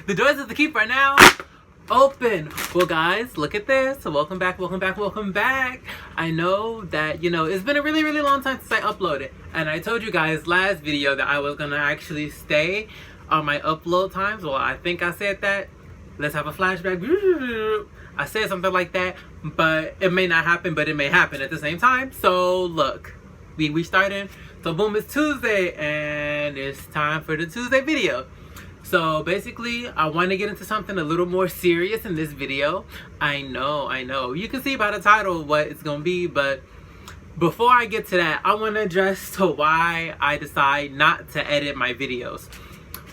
The doors of the keep are now open. Well guys, look at this. Welcome back. I know that, it's been a really long time since I uploaded. And I told you guys last video that I was gonna actually stay on my upload times. Well, I think I said that. Let's have a flashback. I said something like that, but it may not happen, but it may happen at the same time. So look, we started. So boom, it's Tuesday and it's time for the Tuesday video. So basically, I want to get into something a little more serious in this video. I know. You can see by the title what it's going to be, but before I get to that, I want to address to why I decide not to edit my videos.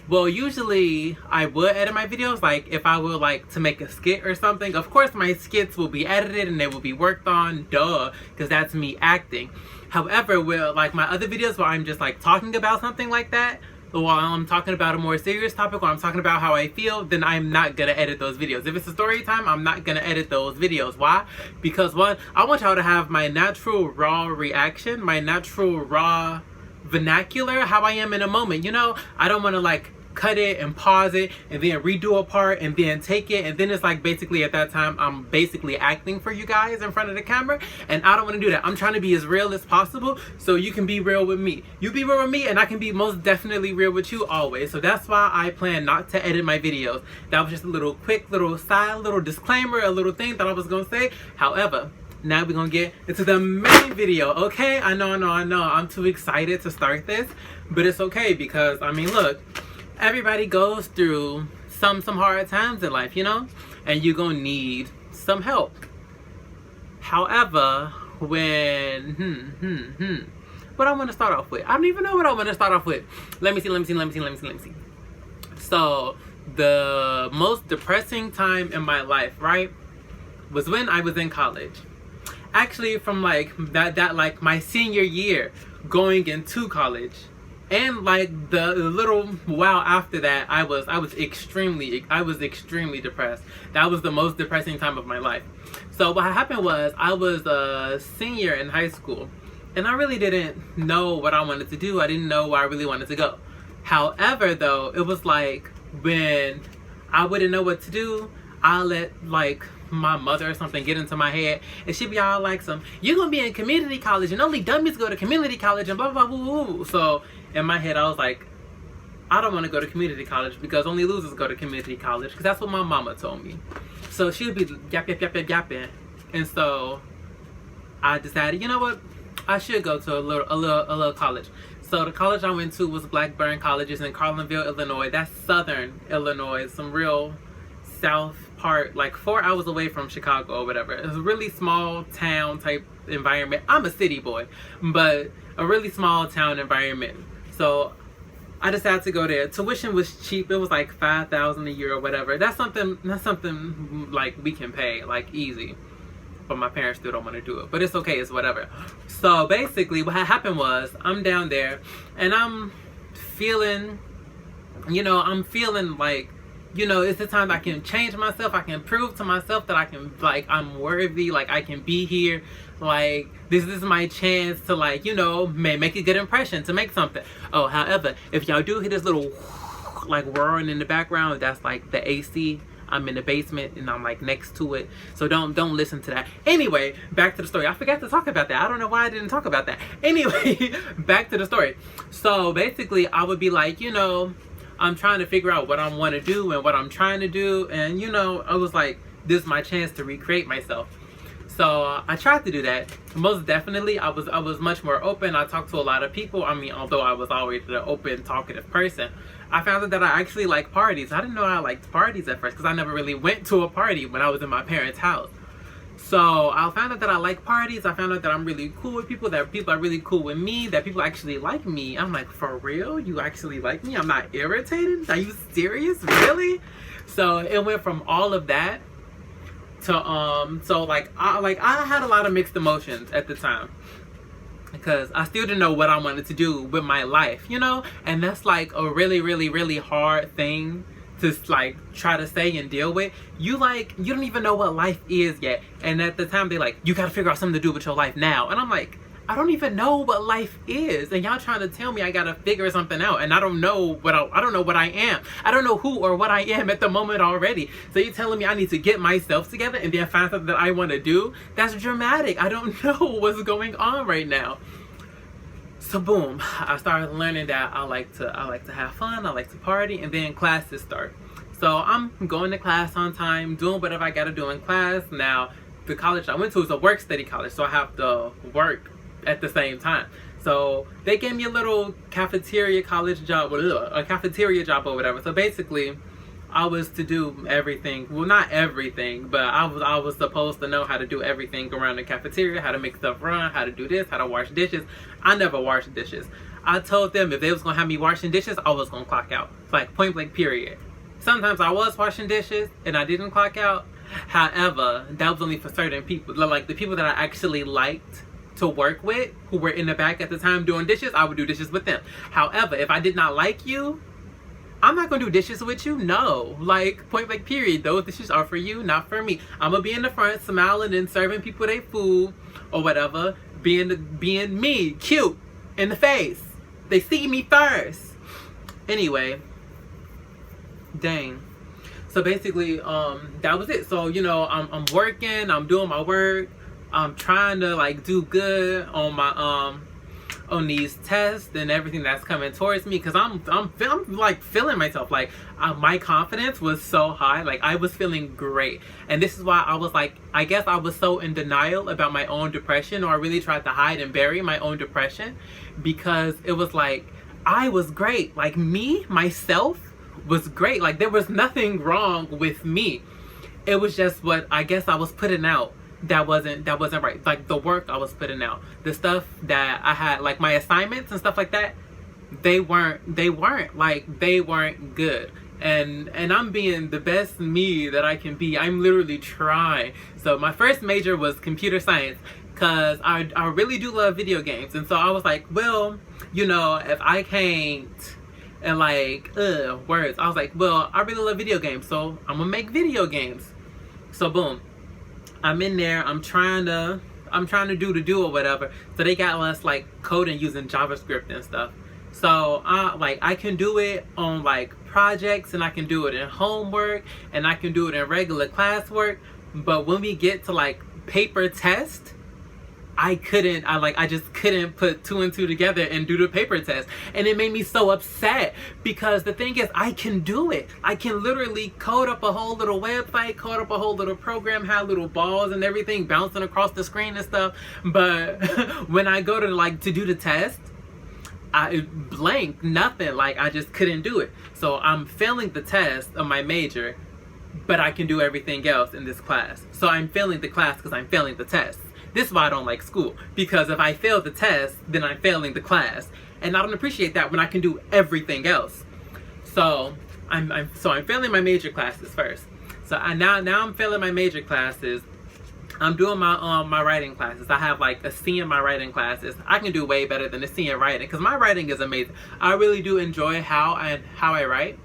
Well, usually I would edit my videos, like if I would like to make a skit or something. Of course, my skits will be edited and they will be worked on, duh, because that's me acting. However, with like my other videos where I'm just like talking about something like that, while I'm talking about a more serious topic, or I'm talking about how I feel, then I'm not gonna edit those videos. If it's a story time, I'm not gonna edit those videos. Why? Because one, I want y'all to have my natural raw reaction, my natural raw vernacular, how I am in a moment. I don't want to like cut it and pause it and then redo a part and then take it, and then it's like basically at that time I'm basically acting for you guys in front of the camera, and I don't want to do that. I'm trying to be as real as possible so you can be real with me. You be real with me and I can be most definitely real with you always. So that's why I plan not to edit my videos. That was just a little quick little disclaimer, a little thing that I was gonna say. However, now we're gonna get into the main video, okay? I know I'm too excited to start this, but it's okay because I mean, look, everybody goes through some hard times in life, and you're gonna need some help. However, when what I want to start off with, I don't even know what I want to start off with. Let me see. So the most depressing time in my life, right, was when I was in college. Actually, from like that like my senior year going into college. And like the little while after that, I was extremely depressed. That was the most depressing time of my life. So what happened was, I was a senior in high school, and I really didn't know what I wanted to do. I didn't know where I really wanted to go. However, though, it was like when I wouldn't know what to do, I let like my mother or something get into my head, and she'd be all like, you're gonna be in community college and only dummies go to community college and blah blah blah blah blah. So in my head I was like, I don't want to go to community college because only losers go to community college, because that's what my mama told me. So she would be yapping, and so I decided, you know what, I should go to a little college. So the college I went to was Blackburn Colleges in Carlinville, Illinois. That's southern Illinois, some real south part, like 4 hours away from Chicago or whatever. It's a really small town type environment. I'm a city boy, but a really small town environment. So I decided to go there. Tuition was cheap. It was like $5,000 a year or whatever. That's something like we can pay like easy. But my parents still don't want to do it. But it's okay, it's whatever. So basically what happened was, I'm down there and I'm feeling like, it's the time I can change myself. I can prove to myself that I can, like, I'm worthy, like I can be here. Like, this is my chance to, like, make a good impression, to make something. Oh, however, if y'all do hear this little like roaring in the background, that's like the AC. I'm in the basement and I'm like next to it, so don't listen to that. Anyway, back to the story. I forgot to talk about that. I don't know why I didn't talk about that. Anyway, back to the story. So basically I would be like, I'm trying to figure out what I want to do and what I'm trying to do, and I was like, this is my chance to recreate myself. So I tried to do that. Most definitely, I was much more open. I talked to a lot of people. I mean, although I was always an open, talkative person, I found out that I actually like parties. I didn't know I liked parties at first because I never really went to a party when I was in my parents' house. So I found out that I like parties. I found out that I'm really cool with people, that people are really cool with me, that people actually like me. I'm like, for real? You actually like me? I'm not irritated? Are you serious? Really? So it went from all of that to I had a lot of mixed emotions at the time, because I still didn't know what I wanted to do with my life, and that's like a really hard thing to like try to say and deal with. You don't even know what life is yet, and at the time they're like, you gotta figure out something to do with your life now, and I'm like, I don't even know what life is, and y'all trying to tell me I gotta figure something out, and I don't know what I don't know what I am. I don't know who or what I am at the moment already. So you're telling me I need to get myself together and then find something that I want to do? That's dramatic. I don't know what's going on right now. So boom, I started learning that I like to have fun, I like to party, and then classes start. So I'm going to class on time, doing whatever I gotta do in class. Now, the college I went to is a work study college, so I have to work at the same time. So they gave me a little cafeteria college job, a cafeteria job or whatever. So basically, I was to do everything. Well, not everything, but I was supposed to know how to do everything around the cafeteria, how to make stuff run, how to do this, how to wash dishes. I never washed dishes. I told them if they was gonna have me washing dishes, I was gonna clock out. It's like point blank period. Sometimes I was washing dishes and I didn't clock out. However, that was only for certain people. Like the people that I actually liked to work with, who were in the back at the time doing dishes, I would do dishes with them. However, if I did not like you, I'm not gonna do dishes with you. No, like point blank period. Those dishes are for you, not for me. I'm gonna be in the front smiling and serving people their food or whatever, being me, cute in the face. They see me first. Anyway, dang. So basically, that was it. So you know, I'm working, I'm doing my work. I'm trying to like do good on my on these tests and everything that's coming towards me, because I'm like feeling myself. Like my confidence was so high. Like I was feeling great, and this is why I was like, I guess I was so in denial about my own depression, or I really tried to hide and bury my own depression, because it was like I was great. Like me, myself was great. Like there was nothing wrong with me. It was just what I guess I was putting out that wasn't right. Like the work I was putting out, the stuff that I had, like my assignments and stuff like that, they weren't good. And I'm being the best me that I can be. I'm literally trying. So my first major was computer science, because I really do love video games. And so I was like, well, you know, if I can't, and like words, I was like, well, I really love video games, so I'm gonna make video games. So boom, I'm in there, I'm trying to do or whatever. So they got us like coding using JavaScript and stuff. So I can do it on like projects, and I can do it in homework, and I can do it in regular classwork. But when we get to like paper test, I just couldn't put two and two together and do the paper test. And it made me so upset, because the thing is, I can do it. I can literally code up a whole little website, code up a whole little program, have little balls and everything bouncing across the screen and stuff. But when I go to do the test, I blank, nothing. Like I just couldn't do it. So I'm failing the test of my major, but I can do everything else in this class. So I'm failing the class because I'm failing the test. This is why I don't like school, because if I fail the test, then I'm failing the class, and I don't appreciate that when I can do everything else. So I'm failing my major classes first. So now I'm failing my major classes. I'm doing my writing classes. I have like a C in my writing classes. I can do way better than a C in writing, because my writing is amazing. I really do enjoy how I write.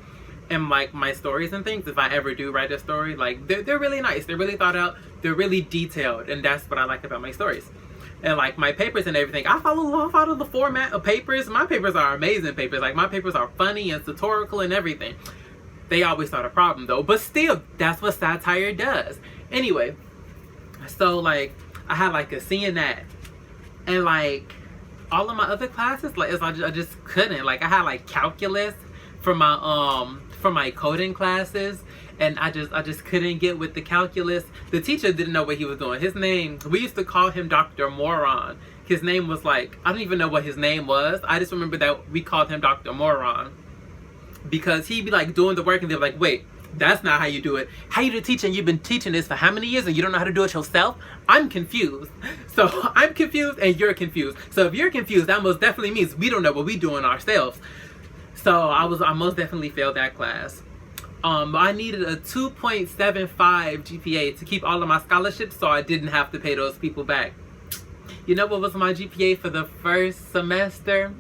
And like my stories and things, if I ever do write a story, like they're really nice, they're really thought out, they're really detailed, and that's what I like about my stories. And like my papers and everything, I follow the format of papers. My papers are amazing papers. Like my papers are funny and satirical and everything. They always start a problem though, but still, that's what satire does. Anyway, so like I had like a C in that, and like all of my other classes, like I just couldn't. Like I had like calculus for my coding classes, and I just couldn't get with the calculus. The teacher didn't know what he was doing. His name, we used to call him Dr. Moron. His name was like, I don't even know what his name was. I just remember that we called him Dr. Moron, because he'd be like doing the work, and they'd be like, wait, that's not how you do it. How you do teaching? You've been teaching this for how many years and you don't know how to do it yourself? I'm confused. So I'm confused and you're confused. So if you're confused, that most definitely means we don't know what we're doing ourselves. So I most definitely failed that class. I needed a 2.75 GPA to keep all of my scholarships, so I didn't have to pay those people back. You know what was my GPA for the first semester?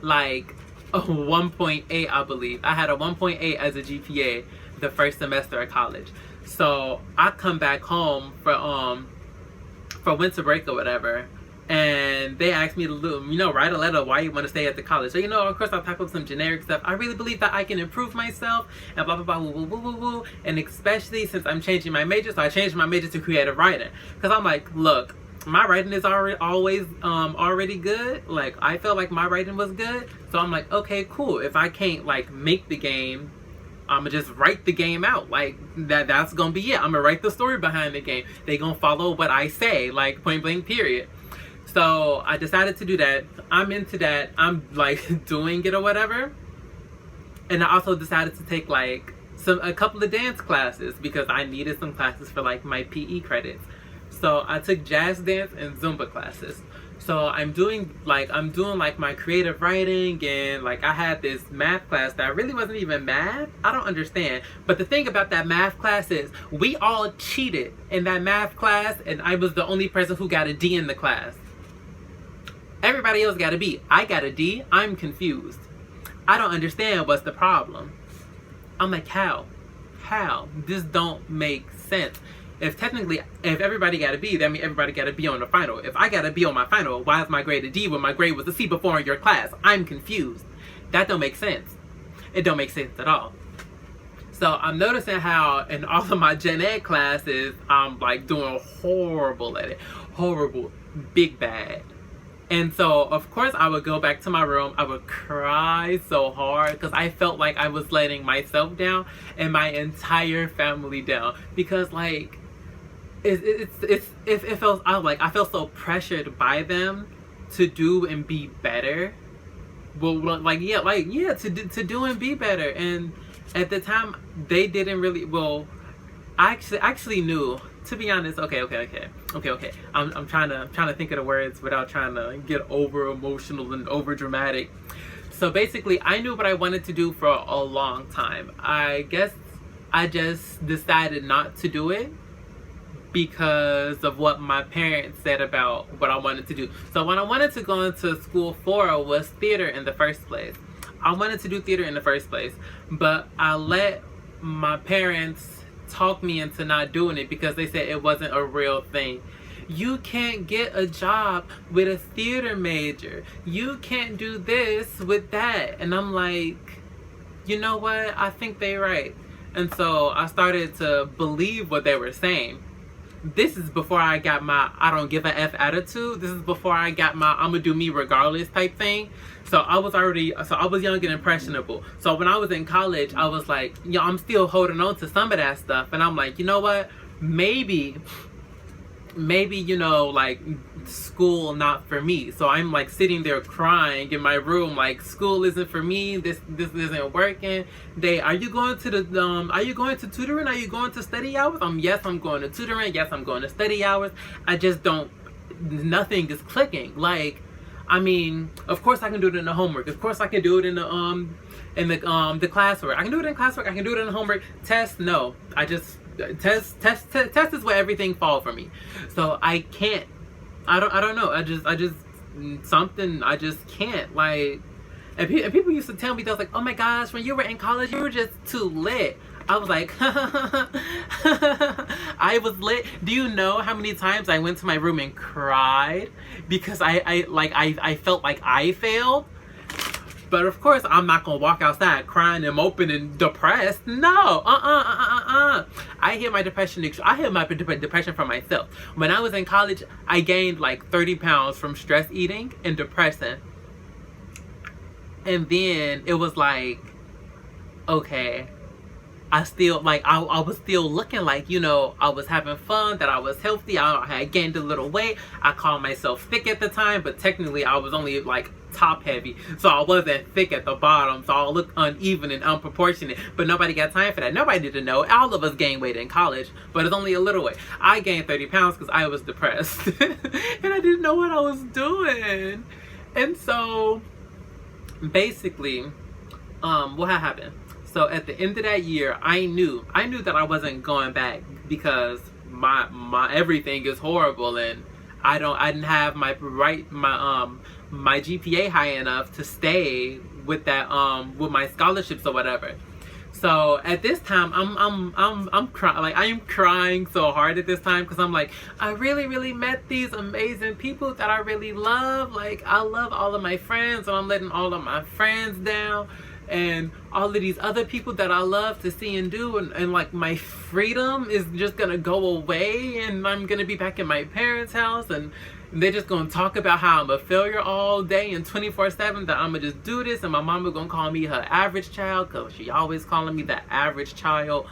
Like a 1.8, I believe. I had a 1.8 as a GPA the first semester of college. So I come back home for winter break or whatever, and they asked me to, write a letter why you want to stay at the college. So, of course, I'll type up some generic stuff. I really believe that I can improve myself, and blah, blah, blah, woo, woo, woo, woo, woo. And especially since I'm changing my major, so I changed my major to creative writing. Because I'm like, look, my writing is already good. Like, I felt like my writing was good. So I'm like, okay, cool. If I can't, like, make the game, I'm gonna just write the game out. Like, that's gonna be it. I'm gonna write the story behind the game. They gonna follow what I say, like, point blank, period. So I decided to do that. I'm into that. I'm like doing it or whatever. And I also decided to take like a couple of dance classes because I needed some classes for like my PE credits. So I took jazz dance and Zumba classes. So I'm doing like my creative writing, and like I had this math class that really wasn't even math. I don't understand. But the thing about that math class is we all cheated in that math class, and I was the only person who got a D in the class. Everybody else got a B. I got a D. I'm confused. I don't understand what's the problem. I'm like, how? This don't make sense. If everybody got a B, that means everybody got a B on the final. If I got a B on my final, why is my grade a D when my grade was a C before in your class? I'm confused. That don't make sense. It don't make sense at all. So I'm noticing how in all of my gen ed classes, I'm like doing horrible at it. Horrible. Big bad. And so, of course, I would go back to my room. I would cry so hard because I felt like I was letting myself down and my entire family down. Because, like, I felt so pressured by them to do and be better. Well, to do and be better. And at the time, they didn't really. Well, I actually knew. To be honest, okay. I'm trying to think of the words without trying to get over emotional and over dramatic. So basically, I knew what I wanted to do for a long time. I guess I just decided not to do it because of what my parents said about what I wanted to do. So what I wanted to go into school for was theater in the first place. I wanted to do theater in the first place, but I let my parents talk me into not doing it because they said it wasn't a real thing. You can't get a job with a theater major. You can't do this with that. And I'm like, you know what? I think they're right. And so I started to believe what they were saying. This is before I got my I don't give a F attitude. This is before I got my I'm gonna do me regardless type thing. So I was young and impressionable. So when I was in college, I was like, I'm still holding on to some of that stuff. And I'm like, you know what? Maybe, like school not for me. So I'm like sitting there crying in my room, like school isn't for me. This isn't working. Are you going to tutoring? Are you going to study hours? Yes, I'm going to tutoring. Yes, I'm going to study hours. I just nothing is clicking. Like, I mean, of course I can do it in the homework. Of course I can do it in the classwork. I can do it in classwork. I can do it in the homework. Test, no. I just test is where everything falls for me. So I can't. I don't know. I just can't. Like, and people used to tell me, they was like, oh my gosh, when you were in college, you were just too lit. I was like, I was lit. Do you know how many times I went to my room and cried because I felt like I failed? But of course, I'm not gonna walk outside crying and moping and depressed. No, I hid my depression. I hid my depression from myself. When I was in college, I gained like 30 pounds from stress eating and depression. And then it was like, okay, I still, like, I was still looking like, I was having fun, that I was healthy. I had gained a little weight. I called myself thick at the time, but technically I was only like top heavy. So I wasn't thick at the bottom. So I looked uneven and unproportionate. But nobody got time for that. Nobody did know. All of us gained weight in college, but it's only a little weight. I gained 30 pounds because I was depressed. And I didn't know what I was doing. And so basically, what had happened? So at the end of that year, I knew that I wasn't going back because my everything is horrible, and I didn't have my GPA high enough to stay with that with my scholarships or whatever. So at this time, I'm crying. Like, I am crying so hard at this time because I'm like, I really met these amazing people that I really love. Like, I love all of my friends, and I'm letting all of my friends down, and all of these other people that I love to see and do, and like my freedom is just gonna go away, and I'm gonna be back in my parents' house, and they're just gonna talk about how I'm a failure all day and 24/7, that I'm gonna just do this, and my mama gonna call me her average child because she always calling me the average child.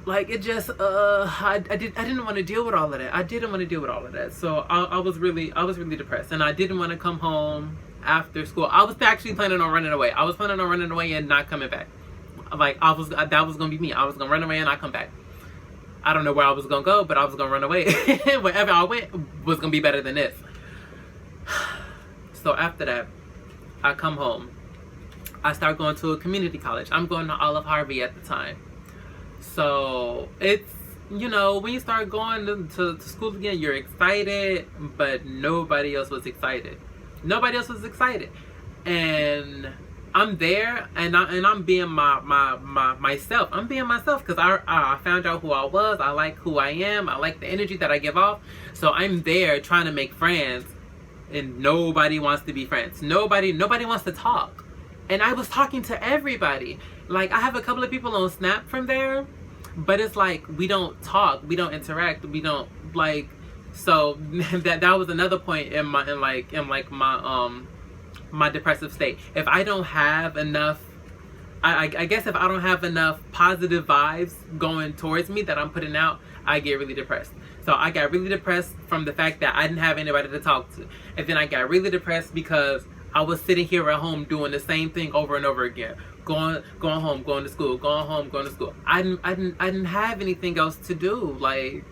Like, it just I didn't want to deal with all of that. I didn't want to deal with all of that. So I was really depressed, and I didn't want to come home after school. I was actually planning on running away. I was planning on running away and not coming back. Like, that was gonna be me. I was gonna run away and not come back. I don't know where I was gonna go, but I was gonna run away. Wherever I went was gonna be better than this. So after that, I come home. I start going to a community college. I'm going to Olive Harvey at the time. So it's, you know, when you start going to school again, you're excited, but nobody else was excited. Nobody else was excited. And I'm there, and I'm being myself. I'm being myself because I found out who I was. I like who I am. I like the energy that I give off. So I'm there trying to make friends, and nobody wants to be friends. Nobody wants to talk. And I was talking to everybody. Like, I have a couple of people on Snap from there, but it's like, we don't talk, we don't interact, we don't, like, so that was another point in my my depressive state. If I don't have enough, I guess if I don't have enough positive vibes going towards me that I'm putting out, I get really depressed. So I got really depressed from the fact that I didn't have anybody to talk to. And then I got really depressed because I was sitting here at home doing the same thing over and over again. Going home, going to school, going home, going to school. I didn't have anything else to do. Like,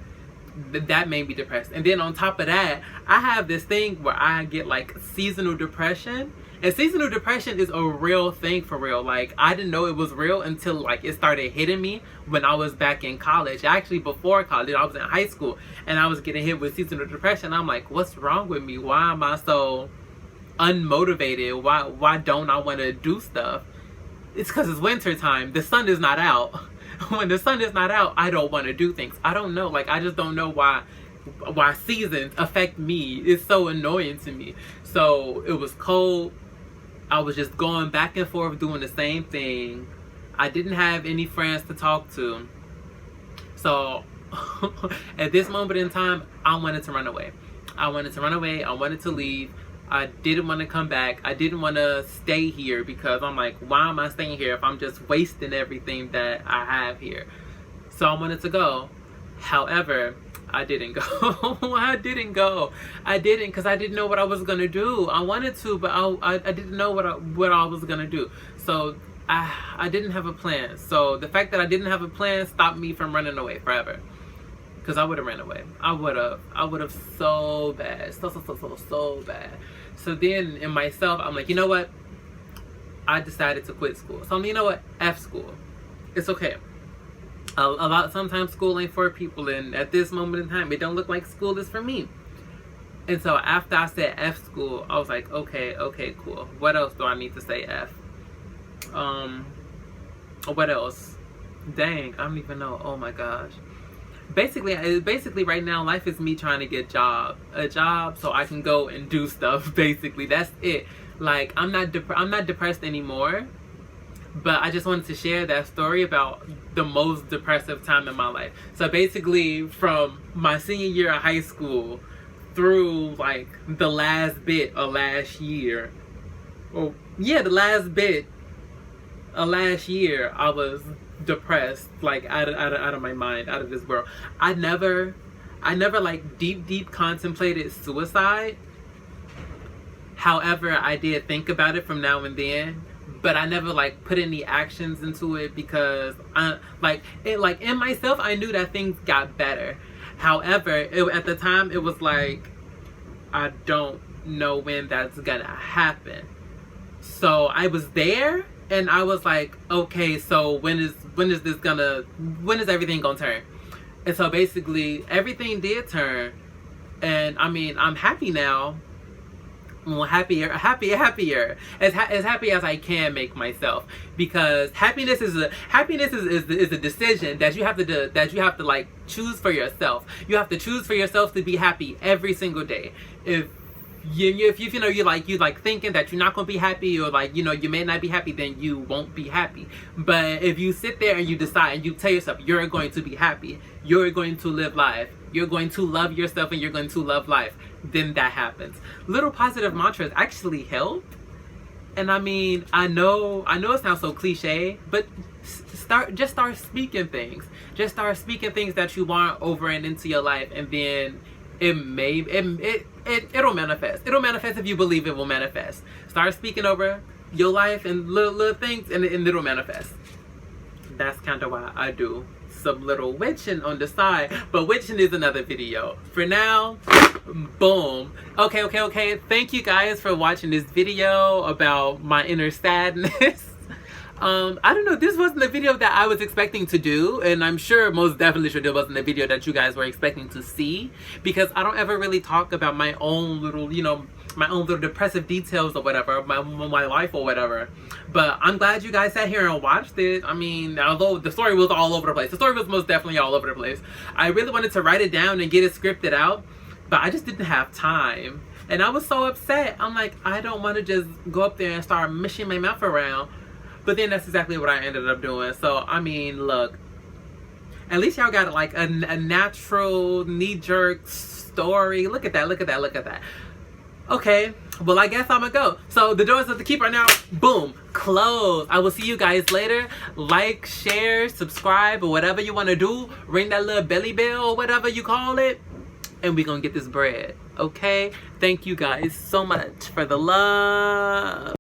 that made me depressed. And then on top of that, I have this thing where I get like seasonal depression. And seasonal depression is a real thing for real. Like, I didn't know it was real until like it started hitting me when I was back in college. Actually, before college, I was in high school, and I was getting hit with seasonal depression. I'm like, what's wrong with me? Why am I so unmotivated? Why don't I want to do stuff? It's because it's winter time. The sun is not out. When the sun is not out, I don't want to do things. I don't know. Like, I just don't know why seasons affect me. It's so annoying to me. So it was cold. I was just going back and forth doing the same thing. I didn't have any friends to talk to. So at this moment in time, I wanted to run away. I wanted to run away. I wanted to leave. I didn't want to come back. I didn't want to stay here because I'm like, why am I staying here if I'm just wasting everything that I have here? So I wanted to go. However, I didn't go. I didn't go. I didn't because I didn't know what I was going to do. I wanted to, but I didn't know what I was going to do. So I didn't have a plan. So the fact that I didn't have a plan stopped me from running away forever. Because I would have ran away. I would have so bad. So bad. So then in myself, I'm like, you know what? I decided to quit school. So I'm like, you know what? F school. It's okay. Sometimes school ain't for people. And at this moment in time, it don't look like school is for me. And so after I said F school, I was like, okay, cool. What else do I need to say F? What else? Dang, I don't even know. Oh my gosh. Basically right now life is me trying to get a job so I can go and do stuff. Basically that's it. Like, I'm not depressed anymore, but I just wanted to share that story about the most depressive time in my life. So basically from my senior year of high school through like the last bit of last year, the last bit of last year, I was depressed, like out of my mind, out of this world. I never like deep contemplated suicide. However, I did think about it from now and then, but I never like put any actions into it because in myself I knew that things got better. However, at the time it was like, I don't know when that's gonna happen. So I was there and I was like, okay, so when is everything gonna turn? And so basically everything did turn, and I mean, I'm happy now, happier, as happy as I can make myself, because happiness is a decision that you have to like choose for yourself. You have to choose for yourself to be happy every single day. If you like thinking that you're not gonna be happy, or like you may not be happy, then you won't be happy. But if you sit there and you decide and you tell yourself you're going to be happy, you're going to live life, you're going to love yourself, and you're going to love life, then that happens. Little positive mantras actually help. And I mean, I know it sounds so cliche, but just start speaking things. Just start speaking things that you want over and into your life, and then it'll manifest. It'll manifest if you believe it will manifest. Start speaking over your life and little things, and it'll manifest. That's kind of why I do some little witching on the side, but witching is another video. For now, boom. Okay. Thank you guys for watching this video about my inner sadness. I don't know, this wasn't a video that I was expecting to do, and I'm sure most definitely sure this wasn't a video that you guys were expecting to see, because I don't ever really talk about my own little, my own little depressive details or whatever, my life or whatever. But I'm glad you guys sat here and watched it. I mean, although the story was all over the place. The story was most definitely all over the place. I really wanted to write it down and get it scripted out, but I just didn't have time. And I was so upset. I'm like, I don't want to just go up there and start mishing my mouth around. But then that's exactly what I ended up doing. So, I mean, look. At least y'all got like a natural, knee-jerk story. Look at that. Okay, well, I guess I'm gonna go. So, the doors of the keep are now, boom, closed. I will see you guys later. Like, share, subscribe, or whatever you want to do. Ring that little belly bell or whatever you call it. And we're gonna get this bread. Okay? Thank you guys so much for the love.